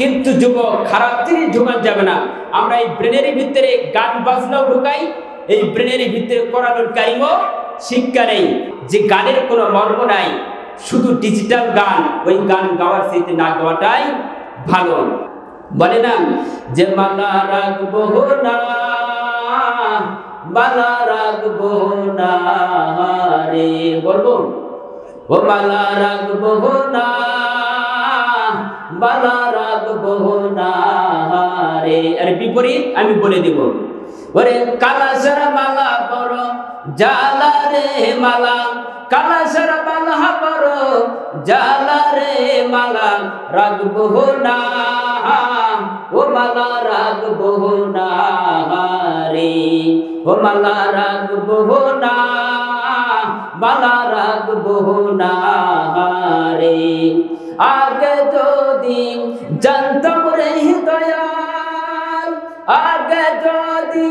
কিন্তু যুবক খারাপ জিনিস ঢোকান যাবে না। আমরা এই ব্রেনের ভিতরে গান বাজনাও ঢুকাই, এই ব্রেনের ভিতরে কোরআনুল কারীমও শিক্ষা নেই, যে গানের কোনো মর্ম নাই, শুধু ডিজিটাল গান, ওই গান গাওয়ার চাইতে না গাওয়াটাই ভালো। বলে না যে মালা রাখবো না, মালা রাখবো না রে, বলবো ও মালা রাখবো না, মালা রাখবো না রে। আর বিপরীত আমি বলে দেব, ওরে কালাসার মালা বড় জালা রে মালা, কালাসার মালা বড় জালা রে মালা, রাখবো না ও মালা রাখবো না রে, ও মালা রাখবো না, মালা রাখবো না রে। আগে যদি জানতাম রে দয়াল, আগে যদি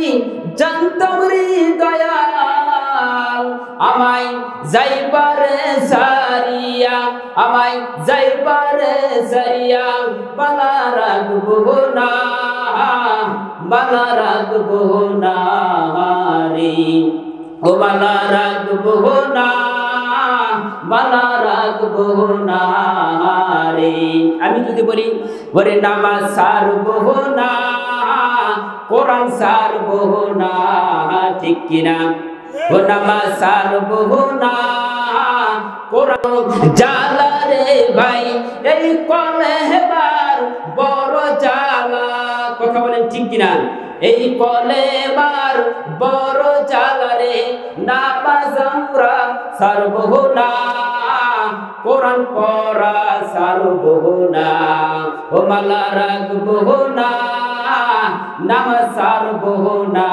জানতাম রে দয়াল, আমায় যাইবারে সারিয়া, আমায় যাইবারে সারিয়া, মালা রাখবো না, মালা রাখবো না রে, ও মালা রাখবো না, মালা রাখবো না রে। আমি যদি বলি ওরে নামাজ ছাড়বো না, কোরআন ছাড়বো না, ঠিক কিনা? ও নামাজ ছাড়বো না, কোরআন জালা রে ভাই, এই কলেবার বড় জালা, কথা বলেন ঠিক কিনা? এই কলেবার বড় জালা রে, নামাজ আমরা ছাড়বো না, কোরআন পড়া ছাড়বো না, ও মালা রাখবো না, নামাজ ছাড়বো না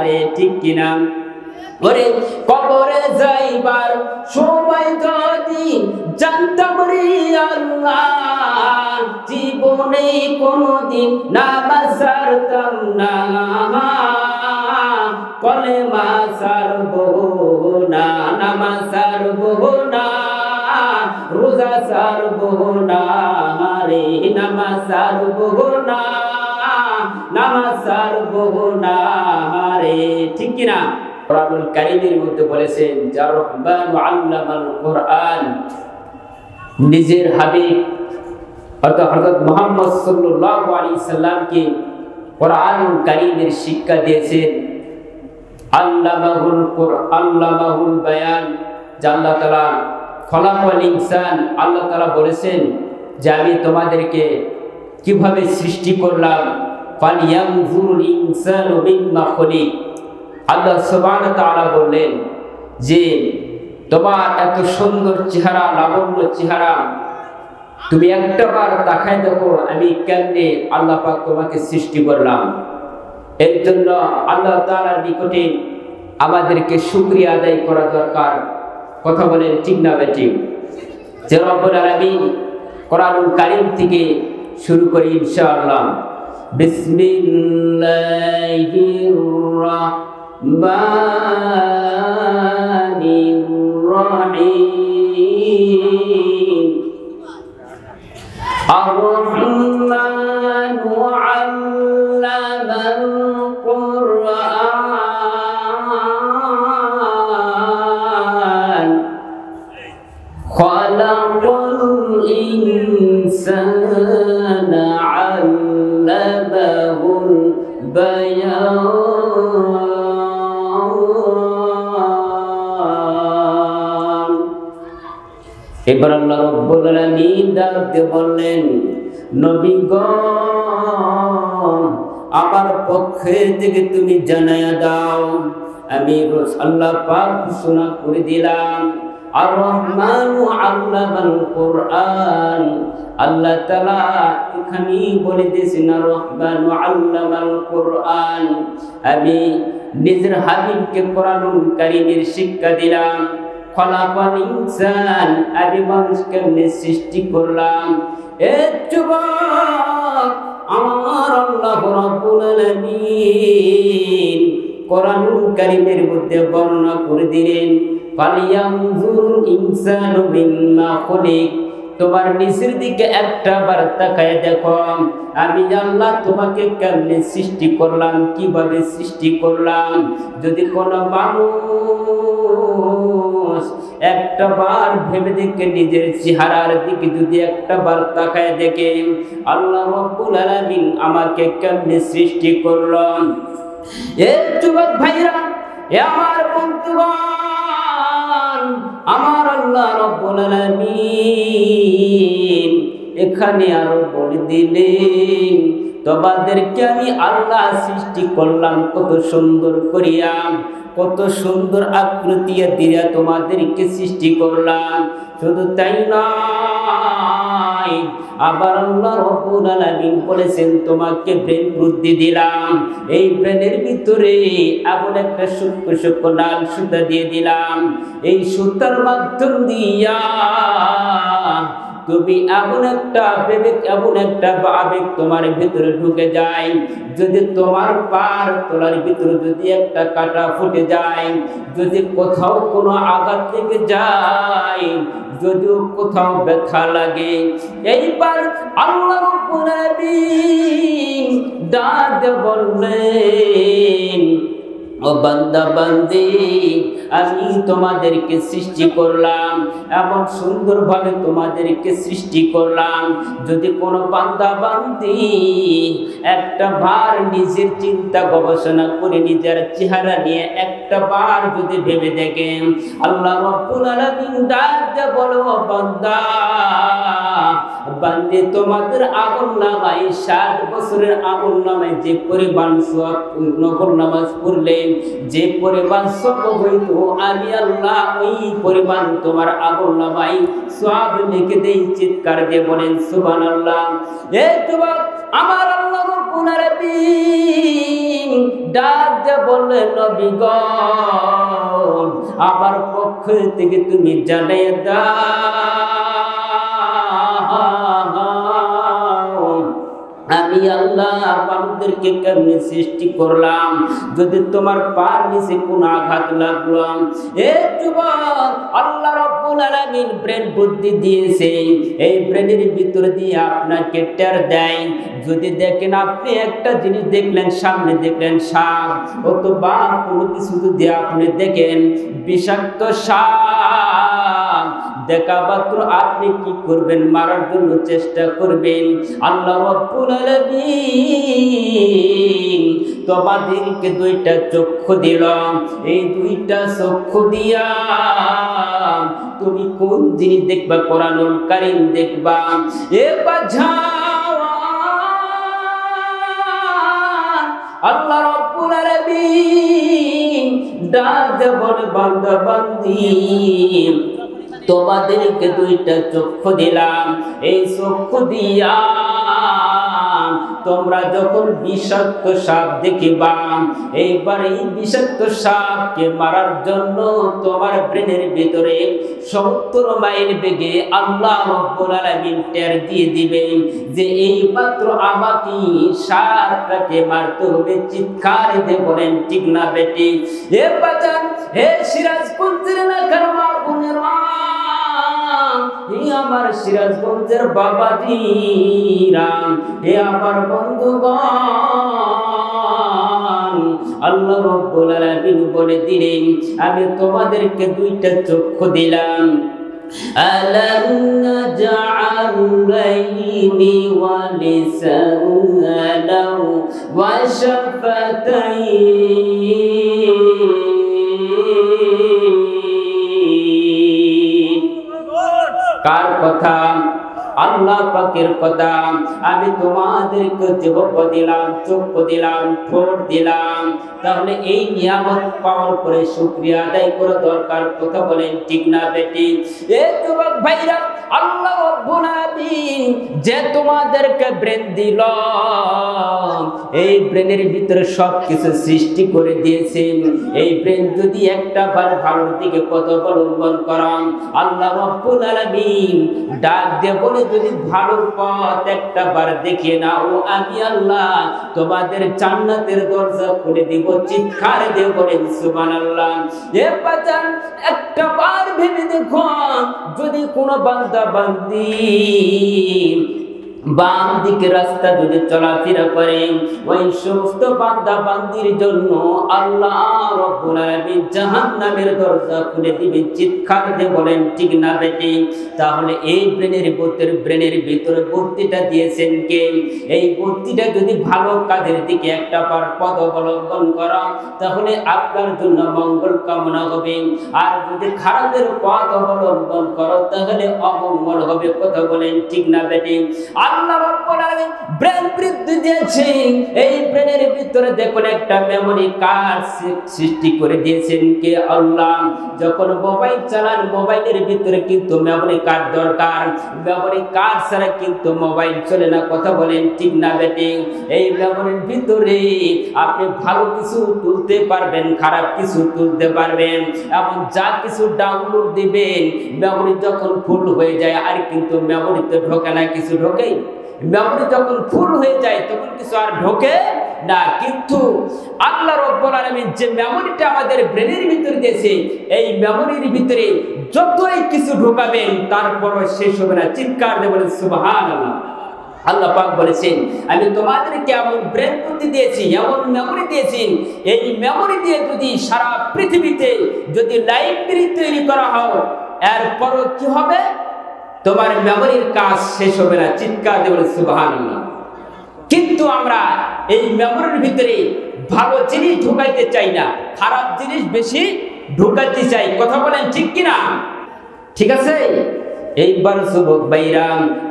রে, ঠিক কিনা? ওরে কবরে যাইবার সময় যদি জানতাম রে আল্লাহ, জীবনে কোনদিন নামাজ ছাড়তাম না, কলেমা ছাড়বো না, নামাজ ছাড়বো না, রোজা ছাড়বো না রে, নামাজ ছাড়বো না, নামাজ ছাড়বো না রে, ঠিক কিনা? কোরআনুল কারীমের মধ্যে বলেছেন যার রহমান আল্লামাল কোরআন, নিজের হাবিব অর্থাৎ হযরত মুহাম্মদ সাল্লাল্লাহু আলাইহি সাল্লামকে কোরআনুল কারীমের শিক্ষা দিয়েছেন। আল্লামাহুল কোরআন, আল্লামাহুল বায়ান, যে আল্লাহ তাআলা খলাকাল ইনসান, আল্লাহ তাআলা বলেছেন যে আমি তোমাদেরকে কিভাবে সৃষ্টি করলাম, ফালইয়ানজুরুল ইনসানু মিম্মা খুলিক। আল্লাহ সুবহানাহু ওয়া তাআলা বললেন যে তোমার এত সুন্দর চেহারা, লাবণ্য চেহারা, তুমি একটাবার তাকায় দেখো আমি কেমনে আল্লাহ পাক তোমাকে সৃষ্টি করলাম। এর জন্য আল্লাহ তাআলার নিকটে আমাদেরকে শুকরিয়া আদায় করা দরকার। কথা বলেন ঠিক না বেঠিক? যে রব্বুল আলামিন কোরআনুল কারীম থেকে শুরু করি ইনশাআল্লাহ। বিসমিল্লাহির রহমানির রহিম। আর-রহমানু আল্লামাল কুরআন, খালাকাল ইনসানা আল্লামাহুল বায়ান। এবার আল্লাহ রাব্বুল আলামিন ডাকতে বললেন, নবী গো আমার পক্ষে থেকে তুমি জানায়া দাও, আমি আল্লাহ পাক ঘোষণা করে দিলাম আর-রহমানু আল্লামাল কোরআন। আল্লাহ তাআলা এখানে বলে দিয়েছেন আর-রহমানু আল্লামাল কোরআন, আমি নিজের হাবিবকে কোরআনুল কারীমের শিক্ষা দিলাম। খলাকাল ইনসান, আমি মানুষকে সৃষ্টি করলাম। এ যুবক, আমার আল্লাহ রাব্বুল আলামিন কোরআনুল কারীমের মধ্যে বর্ণনা করে দিলেন ফালিয়ানজুরুল ইনসানু মিম্মা খুলিক। তোমার নিচের দিকে একটা বার তাকায় দেখো আমি আল্লাহ তোমাকে কেমনে সৃষ্টি করলাম, কিভাবে সৃষ্টি করলাম। যদি কোনো মানুষ একটা বার ভেবে দেখে নিজের চেহারার দিকে যদি একটা বার তাকায় দেখে আল্লাহ রাব্বুল আলামিন আমাকে কেমনে সৃষ্টি করলাম। এ যুবক ভাইরা, এ আমার বন্ধুগণ, আমার আল্লাহ রাব্বুল আলামিন এখানে আরো বলে দিলেন তোমাদেরকে আমি আল্লাহ সৃষ্টি করলাম কত সুন্দর করিয়া, কত সুন্দর আকৃতি দিয়া তোমাদেরকে সৃষ্টি করলাম। শুধু তাই নয়, আবার আল্লাহ রাব্বুল আলামিন বলেছেন তোমাকে ব্রেন বুদ্ধি দিলাম, এই ব্রেনের ভিতরে এমন একটা সূক্ষ্ম সূক্ষ্ম নাল সুতা দিয়ে দিলাম, এই সুতার মাধ্যম দিয়া তুমি এমন একটা বিবেক, এমন একটা আবেগ তোমার ভিতরে ঢুকে যায়। যদি তোমার পার তোলার ভিতরে যদি একটা কাটা ফুটে যায়, যদি কোথাও কোনো আঘাত লেগে যায়, যদিও কোথাও ব্যথা লাগে, এইবার আল্লাহ রাব্বুল আলামিন ডাক বললেন ও বান্দা বান্দি, আমি তোমাদেরকে সৃষ্টি করলাম, এমন সুন্দরভাবে তোমাদেরকে সৃষ্টি করলাম। যদি কোনো বান্দা বান্দি একটা বার নিজের চিন্তা গবেষণা করে নিজের চেহারা নিয়ে একটা বার যদি ভেবে দেখেন, আল্লাহ রাব্বুল আলামিন ডাক দিয়ে বলো বান্দা বান্দি, তোমাদের আমলনামায় 60 বছরের আমলনামায় যে পরিমাণ সওয়াব নফল নামাজ পড়লে যে পরিমাণ সওয়াব হইত, আমি আল্লাহ ওই পরিমাণ তোমার আমলনামায় সওয়াব লিখে দেই। চিৎকার দিয়ে বলেন সুবহানাল্লাহ। এ যুবক, আমার আল্লাহ রাব্বুল আলামিন ডাক দিয়ে বললেন নবী গো, আমার পক্ষ থেকে তুমি জানিয়ে দাও আমি আল্লাহ বান্দাদেরকে কেমনে সৃষ্টি করলাম। যদি তোমার পার নিচে কোনো আঘাত লাগলো, এ যুবক, আল্লাহ রাব্বুল আলামিন ব্রেন বুদ্ধি দিয়েছে, এই ব্রেনের ভিতর দিয়ে আপনাকে টের দেয়। যদি দেখেন আপনি একটা জিনিস দেখলেন, সামনে দেখলেন সাপ, অথবা কোনো কিছু যদি আপনি দেখেন বিষাক্ত সাপ, দেখা মাত্র আপনি কি করবেন? মারার জন্য চেষ্টা করবেন। আল্লাহ রাব্বুল আলামিন তোমাদেরকে 2টা চক্ষু দিলাম, এই 2টা চক্ষু দিয়া তুমি কোন জিনিস দেখবা? কোরআনুল কারীম দেখবা। এ বাজান, আল্লাহ রাব্বুল আলামিন ডাক বলে বান্দা বান্দি, তোমাদেরকে 2টা চক্ষু দিলাম, এই চক্ষু দিয়া তোমরা যখন বিষাক্ত সাপ দেখিবা, এইবার এই বিষাক্ত সাপকে মারার জন্য তোমার ব্রেনের ভিতরে 70 মাইল বেগে আল্লাহ রাব্বুল আলামিন টের দিয়ে দিবেন যে এই মাত্র আমাকে সাপটাকে মারতে হবে। চিৎকার দিয়ে বলেন ঠিক না বেটি? এ বাজান, হে সিরাজগঞ্জের এলাকার মা বোনেরা, আমার সিরাজগঞ্জের বাবাজিরা, হে আমার বন্ধুগণ, আল্লাহ রাব্বুল আলামিন বলে দিলেন আমি তোমাদেরকে 2টা চক্ষু দিলাম। আলাম নাজআল আইনি ওয়া লিসানাও ওয়া শাফাতাইন। কার কথা? আল্লাহ পাকের কথা। আমি তোমাদেরকে জিহ্বা দিলাম, চক্ষু দিলাম, ঠোঁট দিলাম, তাহলে এই নিয়ামত পাওয়ার পরে শুকরিয়া আদায় করা দরকার। কথা বলেন ঠিক না বেটি? এ যুবক ভাইরা, আল্লাহ রাব্বুল আলামিন যে তোমাদেরকে ব্রেন দিল, এই ব্রেনের ভিতরে সবকিছু সৃষ্টি করে দিয়েছেন। এই ব্রেন যদি একটা বার ভালোর দিকে পথ অবলম্বন করা, আল্লাহ রাব্বুল আলামিন ডাক দিয়ে বলে যদি ভালোর পথ একটা বার দেখিয়ে নাও, আমি আল্লাহ তোমাদের জান্নাতের দরজা খুলে দিব। চিৎকার দিয়ে বলেন সুবহানাল্লাহ। এ বাজান, একটা বার ভেবে দেখো, যদি কোনো বান্দা বান্দি বাম দিকে রাস্তা যদি চলাফেরা করে, ওই সমস্ত বান্দা বান্দির জন্য আল্লাহ রাব্বুল আলামিন জাহান্নামের দরজা খুলে দিবেন। চিৎকার দিয়ে বলেন ঠিক না বেটি? তাহলে এই ব্রেনের ভিতরে বুদ্ধিটা দিয়েছেন কে? এই বুদ্ধিটা যদি ভালো কাজের দিকে একটা পথ অবলম্বন করা, তাহলে আপনার জন্য মঙ্গল কামনা হবে। আর যদি খারাপের পথ অবলম্বন করো, তাহলে অমঙ্গল হবে। কথা বলেন ঠিক না বেটি? আল্লাহ রাব্বুল আলামিন ব্রেন বৃদ্ধি দিয়েছেন। এই ব্রেনের ভিতরে দেখুন একটা মেমরি কার্ড সৃষ্টি করে দিয়েছেন কে? আল্লাহ। যখন মোবাইল চালান, মোবাইলের ভিতরে কিন্তু মেমরি কার্ড দরকার। মেমরি কার্ড ছাড়া কিন্তু মোবাইল চলে না। কথা বলেন ঠিক না বেটি? এই মেমরির ভিতরে আপনি ভালো কিছু তুলতে পারবেন, খারাপ কিছু তুলতে পারবেন। এমন যা কিছু ডাউনলোড দিবেন, মেমরি যখন ফুল হয়ে যায় আর কিন্তু মেমরিতে ঢোকে না, কিছু ঢোকে? মেমরি যখন ফুল হয়ে যায় তখন কিছু আর ঢোকে না। কিন্তু আল্লাহ রাব্বুল আলামিন যে মেমরিটা আমাদের ব্রেনের ভিতরে দিয়েছে, এই মেমরির ভিতরে যতই কিছু ঢোকাবেন তারপরও শেষ হবে না। চিৎকার দিয়ে বলেন সুবহানাল্লাহ। আল্লাহ পাক বলেছেন, আমি তোমাদেরকে এমন ব্রেন বুদ্ধি দিয়েছি, এমন মেমরি দিয়েছি, এই মেমরি দিয়ে যদি সারা পৃথিবীতে যদি লাইব্রেরি তৈরি করা হয়, এরপরও কি হবে? তোমার মেমরির কাজ শেষ হবে না। চিৎকার দিয়ে বলেন সুবহানাল্লাহ। কিন্তু আমরা এই মেমরির ভিতরে ভালো জিনিস ঢুকাইতে চাই না, খারাপ জিনিস বেশি ঢুকাইতে চাই। কথা বলেন ঠিক কিনা? ঠিক আছে? এইবার যুবক ভাইরা,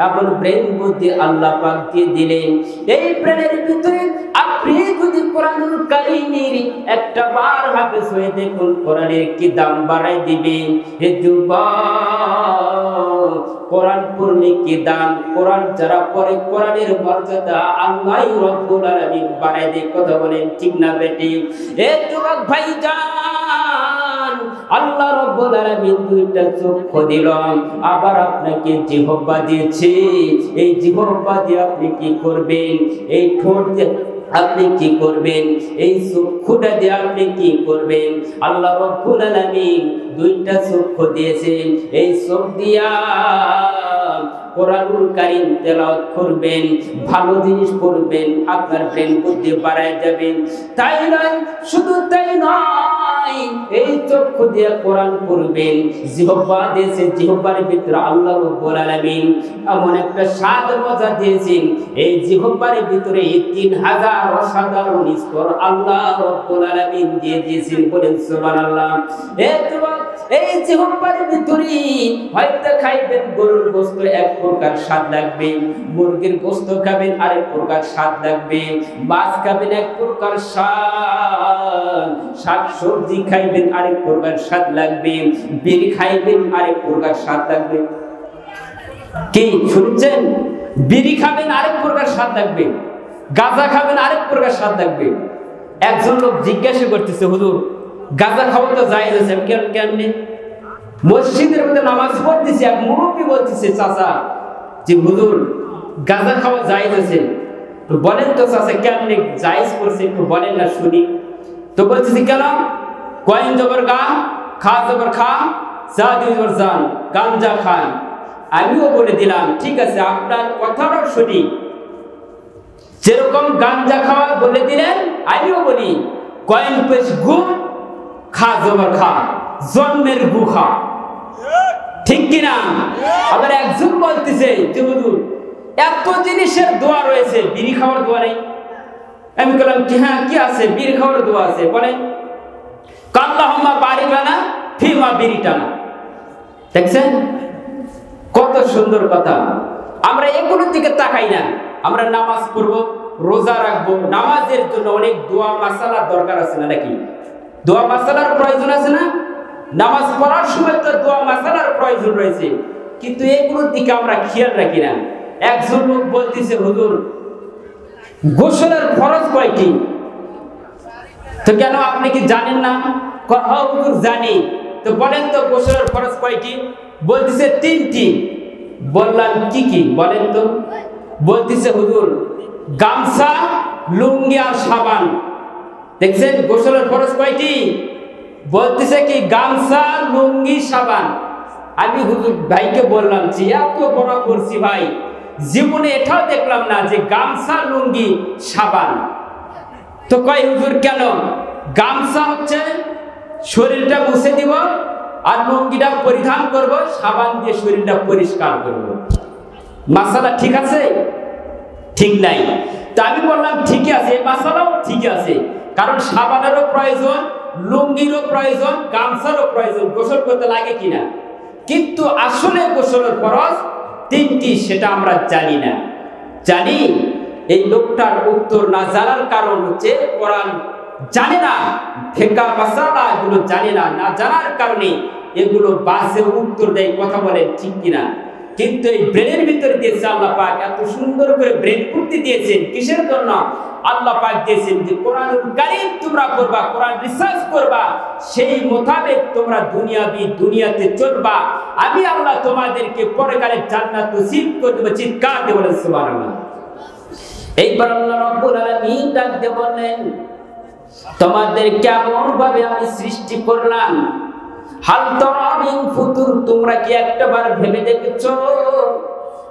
এমন ব্রেন বুদ্ধি আল্লাহ পাক দিয়ে দিলেন। এই ব্রেনের ভিতরে আপনি যদি কোরআনুল কারীমের একটা বার হাফেজ হয়ে দেখুন, কোরআনের কি দাম বাড়াই দিবেন। হে যুবক, কোরআন পড়লে কি দাম? কোরআন যারা পড়ে, কোরআনের মর্যাদা আল্লাহ রাব্বুল আলামিন বাড়াই দেয়। কথা বলেন ঠিক না বেটি? হে যুবক ভাইজান, আল্লাহ রাব্বুল আলামিন দুইটা চক্ষু দিলাম, আবার আপনাকে জিহ্বা দিয়েছে। এই জিহ্বা দিয়ে আপনি কি করবেন? এই ঠোঁট দিয়ে আপনি কি করবেন? এই চক্ষুটা দিয়ে আপনি কি করবেন? আল্লাহ রাব্বুল আলামিন দুইটা চক্ষু দিয়েছেন। এই চোখ দিয়া কোরআনুল কারীম তেলাওয়াত করবেন, ভালো জিনিস করবেন, আপনার ব্রেন বুদ্ধি বাড়ায় যাবেন। তাই নয়, শুধু তাই নয়, এই চক্ষু দিয়ে কোরআন পড়বেন, জিহ্বা দিয়েছে, জিহ্বার ভিতরে আল্লাহ রাব্বুল আলামিন এমন একটা স্বাদ মজা দিয়েছেন। এই জিহ্বার ভিতরে 3000 অসাধারণ স্তর আল্লাহ রাব্বুল আলামিন দিয়ে দিয়েছেন। বলেন সুবহানাল্লাহ। এই জিহ্বার ভিতরে হয়তো খাইবেন গরুর গোশত এক প্রকার স্বাদ লাগবে, মুরগির গোশত খাবেন আরেক প্রকার স্বাদ লাগবে, মাছ খাবেন এক প্রকার স্বাদ, শাকসবজি খাইবেন আরেক প্রকার স্বাদ লাগবে, বিড়ি খাইবেন আরেক প্রকার স্বাদ লাগবে। কি শুনছেন? বিড়ি খাবেন আরেক প্রকার স্বাদ লাগবে, গাঁজা খাবেন আরেক প্রকার স্বাদ লাগবে। একজন লোক জিজ্ঞাসা করতেছে, হুজুর গাঁজা খাওয়া তো জায়েজ আছে, কেমনে? মসজিদের মধ্যে নামাজ পড়তেছে, এক মুরব্বী বলতেছে, চাচা যে হুজুর গাঁজা খাওয়া জায়েজ আছে, তো বলেন তো চাচা কেমনে জায়েজ করছে, একটু বলেন না শুনি। তো বলতেছে কেন? কয়েন জবর গা, খা জবর খা, যা জবর জান, গাঞ্জা খান। আমিও বলে দিলাম ঠিক আছে, আপনার কথাটাও শুনি। যেরকম গাঞ্জা খাওয়া বলে দিলেন, আমিও বলি কয়েন পেশ গু, খা জবর খা, জন্মের গু খা। ঠিক কিনা? আবার একজন বলতেছে যে হুজুর এত জিনিসের দোয়া রয়েছে, বিড়ি খাওয়ার দোয়া নেই। আমি বললাম কি হ্যাঁ, কি আছে? বিড়ি খাওয়ার দোয়া আছে। বলেন আল্লাহুম্মা বারিক লানা ফিমা বিরিটানা। দেখছেন কত সুন্দর কথা। আমরা এগুলোর দিকে তাকাই না। আমরা নামাজ পড়বো, রোজা রাখবো, নামাজের জন্য অনেক দোয়া মাসালার দরকার আছে না নাকি? দোয়া মাসালার প্রয়োজন আছে না? নামাজ পড়ার সময় তো দোয়া মাসালার প্রয়োজন রয়েছে, কিন্তু এগুলোর দিকে আমরা খেয়াল রাখি না। একজন লোক বলতেছে হুজুর গোসলের ফরজ কয়টি? তো কেন আপনি কি জানেন না? হুজুর জানি। তো বলেন তো গোসলের ফরজ কয়টি? বলতেছে 3টি। বললাম কি কি বলেন তো? বলতেছে হুজুর গামছা, লুঙ্গি আর সাবান। দেখছেন গোসলের ফরজ কয়টি? বলতেছে কি গামছা লুঙ্গি সাবান। আমি হুজুর ভাইকে বললাম যে এত বড় করছি ভাই, জীবনে এটাও দেখলাম না যে গামছা লুঙ্গি সাবান। তো কয় হুজুর কেন? গামছা হচ্ছে শরীরটা মুছে দিব, আর লুঙ্গিটা পরিধান করব, সাবান দিয়ে শরীরটা পরিষ্কার করব। মাসালা ঠিক আছে? ঠিক নাই। তা আমি বললাম ঠিকই আছে, এই মাসালাও ঠিক আছে, কারণ সাবানেরও প্রয়োজন, লুঙ্গিরও প্রয়োজন, গামছারও প্রয়োজন, গোসল করতে লাগে কিনা। কিন্তু আসলে গোসলের ফরজ তিনটি, সেটা আমরা জানি না। জানি এই লোকটার উত্তর না জানার কারণ হচ্ছে কোরআন জানে না, ফিকহ মাসালা এগুলো জানে না, না জানার কারণে এগুলো বাজে উত্তর দেয়, কথা বলে ঠিক কিনা। কিন্তু এই ব্রেনের ভিতরে দিয়েছে আল্লাহ পাক, এত সুন্দর করে ব্রেন বুদ্ধি দিয়েছেন। কিসের জন্য? আল্লাহ পাক দিয়েছেন যে কোরআনুল কারীম তোমরা পড়বা, কোরআন রিসার্চ করবা, সেই মোতাবেক তোমরা দুনিয়াতে চলবা। আমি আল্লাহ তোমাদেরকে পরকালে জান্নাত নসিব করে দেব। চিৎকার দিয়ে বলেন সুবহানাল্লাহ। এইবার আল্লাহ রাব্বুল আলামিন ডাক দিয়ে বললেন, তোমাদের কেমন ভাবে আমি সৃষ্টি করলাম। হাল তারা মিন ফুতুর, তোমরা কি একটাবার ভেবে দেখেছো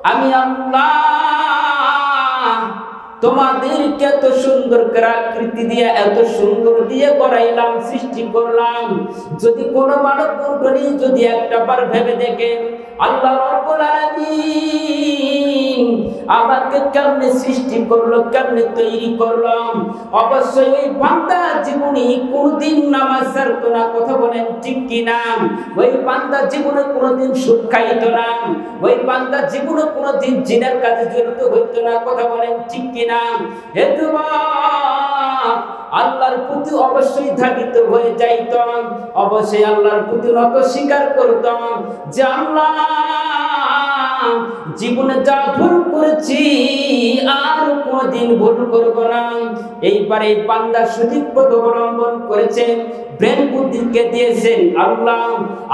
আমি আল্লাহ তোমাদেরকে এত সুন্দর করে আকৃতি দিয়ে, এত সুন্দর দিয়ে করাইলাম, সৃষ্টি করলাম। যদি কোনো মানব মণ্ডলী যদি একটাবার ভেবে দেখে আল্লাহ রাব্বুল আলামিন আমাকে কেমনে সৃষ্টি করলো, কেমনে তৈরি করলাম, অবশ্যই ওই বান্দা জীবনে কোনদিন নামাজ ছাড়তো না, কথা বলেন ঠিক কিনা। ওই বান্দা জীবনে কোনদিন সুদ খাইতো না, ওই বান্দা জীবনে কোনদিন জিনার কাজে জড়িত হইতো না, কথা বলেন ঠিক কিনা। আল্লাহর প্রতি অবশ্যই ধাবিত হয়ে যাইতাম, অবশ্যই আল্লাহর প্রতি নত স্বীকার করতাম যে আল্লাহ জীবনে যা ভুল করেছি আর কোনদিন ভুল করব না। এইবারে বান্দা সঠিক পথ অবলম্বন করেছেন, ব্রেন বুদ্ধিকে দিয়েছেন আল্লাহ,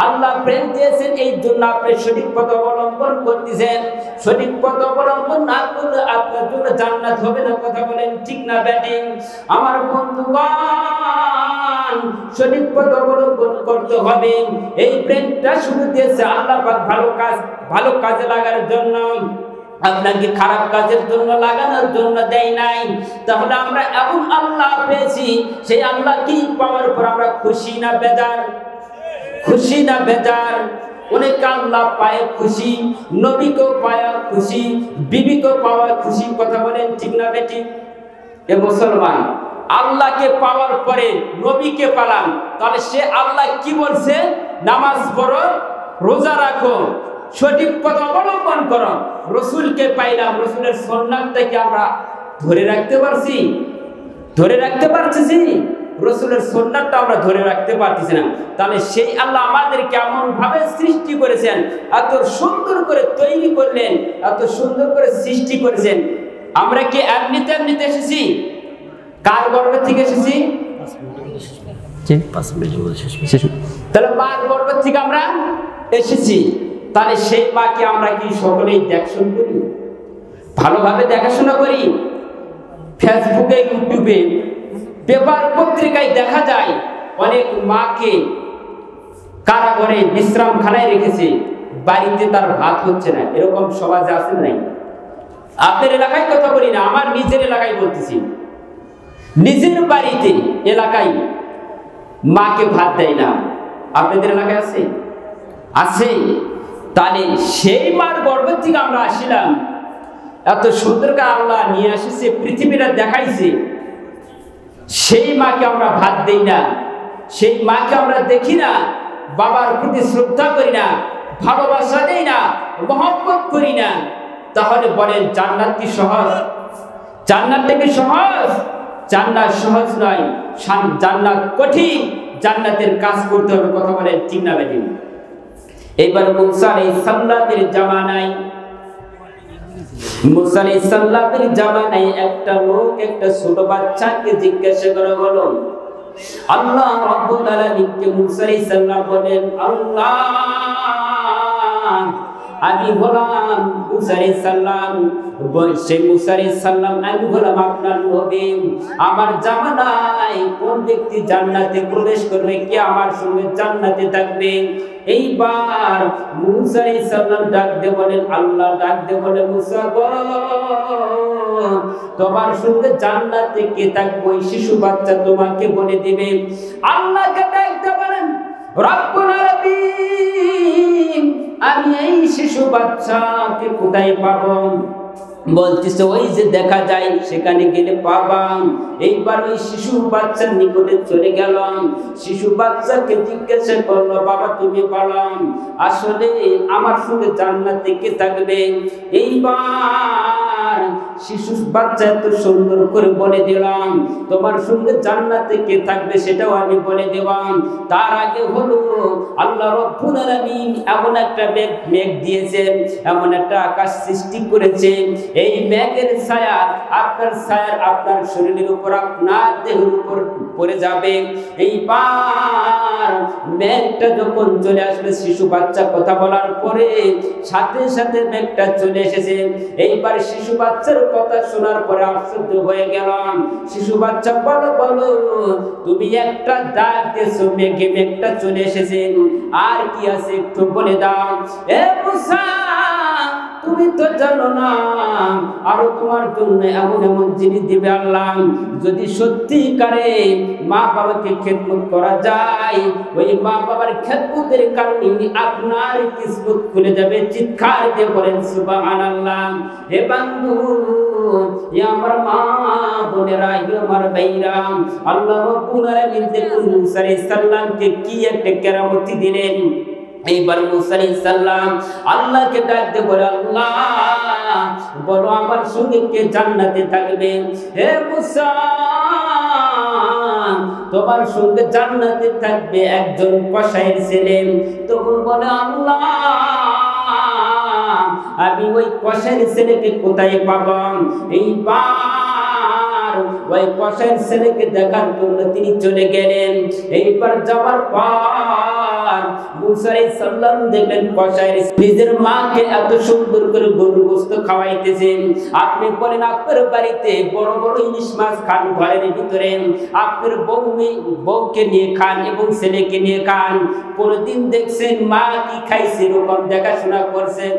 আল্লাহ ব্রেন দিয়েছেন, এই জন্য আপনি সঠিক পথ অবলম্বন করতেছেন। সঠিক পথ অবলম্বন না করলে আপনার জন্য জান্নাত হবে না, কথা বলেন ঠিক না ব্যাটিং। আমার বন্ধুগণ, সঠিক পথ অবলম্বন করতে হবে। এই ব্রেনটা শুধু দিয়েছে আল্লাহ পাক ভালো কাজে লাগার জন্য, আপনাকে খারাপ কাজের জন্য লাগানোর জন্য দেয় নাই। তাহলে আমরা এমন আল্লাহ পেয়েছি, সেই আল্লাহ কি পাওয়ার পর আমরা খুশি না বেজার? খুশি না বেজার? অনেক আল্লাহ পায় খুশি, নবীকেও পায় খুশি, বিবিকেও পাওয়া খুশি, কথা বলেন ঠিক না বেটি? এ মুসলমান, আল্লাহকে পাওয়ার পরে নবীকে পালাম, তাহলে সে আল্লাহ কি বলছে? নামাজ পড়ো, রোজা রাখো, সঠিক পথ অবলম্বন করো। রসুলকে পাইলাম, রসুলের সুন্নাতটাকে আমরা ধরে রাখতে পারছি? ধরে রাখতে পারছি? রসুলের সুন্নাতটা আমরা ধরে রাখতে পারতেছি না। তাহলে সেই আল্লাহ আমাদের কেমন ভাবে সৃষ্টি করেছেন, এত সুন্দর করে তৈরি করলেন, এত সুন্দর করে সৃষ্টি করেছেন। আমরা কি এমনিতে এসেছি? কার গর্ভ থেকে এসেছি? তাহলে মার গর্ভ থেকে আমরা এসেছি। তাহলে সেই মাকে আমরা কি সকলেই দেখাশোনা করি? ভালোভাবে দেখাশোনা করি? ফেসবুকে, ইউটিউবে, পেপার পত্রিকায় দেখা যায় অনেক মাকে কারাগারে বিশ্রামখানায় রেখেছে, বাড়িতে তার ভাত হচ্ছে না। এরকম সমাজে আছে নাই? আপনার এলাকায় কথা বলি না, আমার নিজের এলাকায় বলতেছি। নিজের বাড়িতে, এলাকায় মাকে ভাত দেয় না। আপনাদের এলাকায় আছে? আছে। তাহলে সেই মার গর্ভ থেকে আমরা আসিলাম, এত সুন্দর করে আল্লাহ নিয়ে আসছে, পৃথিবীটা দেখাইছে। সেই মাকে আমরা ভাত দেই না, সেই মাকে আমরা দেখি না, বাবার প্রতি শ্রদ্ধা করি না, ভালোবাসা দেই না, মহব্বত করি না। তাহলে বলেন জান্নাত কি সহজ? জান্নাতটা কি সহজ? জান্নাত সহজ নয়, জান্নাত কঠিন। জান্নাতের কাজ করতে হবে, কথা বলেন ঠিক না বেঠিক? এবার মুসা আলাইহিস সালামের জামানায় একটা লোক একটা ছোট বাচ্চাকে জিজ্ঞাসা করে বলো, আল্লাহ রাব্বুল আলামিনকে মুসা আলাইহিস সালাম বলেন, আল্লাহ আমি গোলাম মুসা আলাইহিস সালাম, সেই মুসা আলাইহিস সালাম আমি হলাম আপনার নবী, আমার জামানায় কোন ব্যক্তি জান্নাতে প্রবেশ করবে, কে আমার সঙ্গে জান্নাতে থাকবে। এইবার মুসা আলাইহিস সালাম ডাক দিয়ে বলেন, আল্লাহ ডাক দিয়ে বলে, মুসা গো তোমার সঙ্গে জান্নাতে কে থাকবে ওই শিশু বাচ্চা তোমাকে বলে দিবে। আল্লাহকে ডাক দিয়ে বলেন, রব্বুল আলামিন আমি এই শিশু বাচ্চাকে কোথায় পাবো? বলতেছে ওই যে দেখা যায় সেখানে গেলে পাবা। এইবার ওই শিশু বাচ্চার নিকটে চলে গেলাম, শিশু বাচ্চাকে জিজ্ঞাসা করলো, বাবা তুমি বলো আসলে আমার সঙ্গে জান্নাতে কে থাকবে? এইবার শিশু বাচ্চা এত সুন্দর করে বলে দিলাম, তোমার সঙ্গে জান্নাতে কে থাকবে সেটাও আমি বলে দিলাম। তার আগে হলো আল্লাহ রাব্বুল আলামিন এমন একটা মেঘ দিয়েছেন, এমন একটা আকাশ সৃষ্টি করেছে, এই মেঘের ছায়া আপনার শরীরের উপর, আপনার দেহের উপর পড়ে যাবে। এইবার মেঘটা যখন চলে আসবে, শিশু বাচ্চা কথা বলার পরে সাথে সাথে মেঘটা চলে এসেছে। এইবার শিশু বাচ্চার কথা শোনার পরে আশ্চর্য হয়ে গেলাম। শিশু বাচ্চা বলো বলো তুমি একটা ডাক দিয়েছো, মেঘটা চলে এসেছে, আর কি আছে একটু বলে দাও। এ মুসা তুমি তো জানো না আরো তোমার জন্য এমন এমন জিনিস দিবে আল্লাহ, যদি সত্যিকারে মা বাবাকে খেদমত করা যায়, ওই মা বাবার খেদমতের কারণে আপনার কিসমত খুলে যাবে। চিৎকার দিয়ে বলেন সুবহানাল্লাহ। হে বন্ধু, হে আমার মা বোনেরা, হে আমার ভাইরা, আল্লাহ রাব্বুল আলামিন দেখুন মুসা আলাইহিস সালামকে কি একটা কেরামতি দিলেন। এইবার মুসা আলাইহিস সালাম আল্লাহকে ডাক দিয়ে বলে, আল্লাহ বলো আমার সঙ্গে কে জান্নাতে থাকবে? হে মুসা তোমার সঙ্গে জান্নাতে থাকবে একজন কসাইয়ের ছেলে। তখন বলে, আল্লাহ আমি ওই কসাইয়ের ছেলেকে কোথায় পাবো? এইবার ওই কসাইয়ের ছেলেকে দেখার জন্য তিনি চলে গেলেন। এইবার যাওয়ার পর মুসা আলাইহিস সালাম দেখলেন কসাইয়ের নিজের মাকে এত সুন্দর করে গরুর গোশত খাওয়াইতেছেন। আপনি বলেন আপনার বাড়িতে বড় বড় ইলিশ মাছ খান ঘরের ভিতরে, আপনার বউকে নিয়ে খান এবং ছেলেকে নিয়ে খান, কোনদিন দেখছেন মা কি খাইছে এরকম দেখাশোনা করছেন?